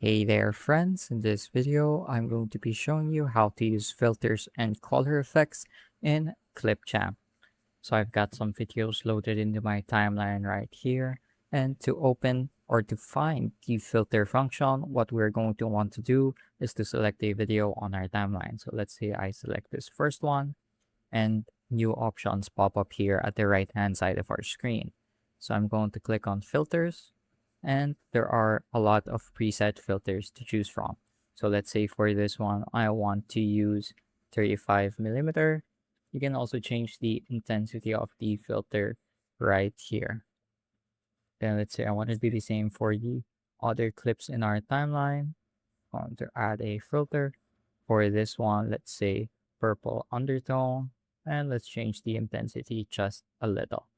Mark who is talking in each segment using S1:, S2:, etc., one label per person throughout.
S1: Hey there friends, in this video I'm going to be showing you how to use filters and color effects in Clipchamp. So I've got some videos loaded into my timeline right here, and to open or to find the filter function, what we're going to want to do is to select a video on our timeline. So let's say I select this first one and new options pop up here at the right hand side of our screen. So I'm going to click on filters, and there are a lot of preset filters to choose from. So let's say for this one, I want to use 35 millimeter. You can also change the intensity of the filter right here. Then let's say I want to do the same for the other clips in our timeline. I want to add a filter. For this one, let's say purple undertone, and let's change the intensity just a little.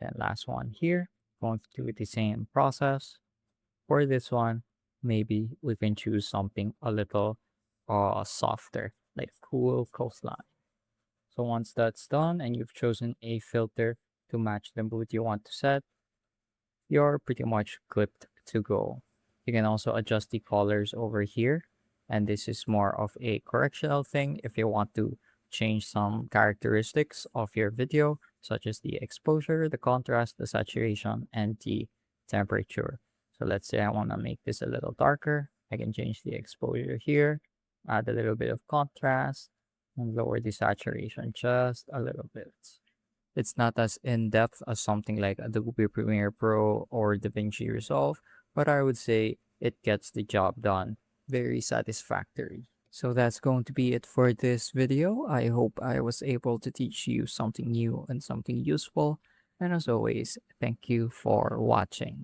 S1: Then last one here, going to do the same process. For this one, maybe we can choose something a little softer, like cool coastline. So once that's done and you've chosen a filter to match the mood you want to set, you're pretty much clipped to go. You can also adjust the colors over here, and this is more of a correctional thing if you want to change some characteristics of your video, such as the exposure, the contrast, the saturation, and the temperature. So let's say I want to make this a little darker. I can change the exposure here, add a little bit of contrast, and lower the saturation just a little bit. It's not as in-depth as something like Adobe Premiere Pro or DaVinci Resolve, but I would say it gets the job done very satisfactory. So that's going to be it for this video. I hope I was able to teach you something new and something useful. And as always, thank you for watching.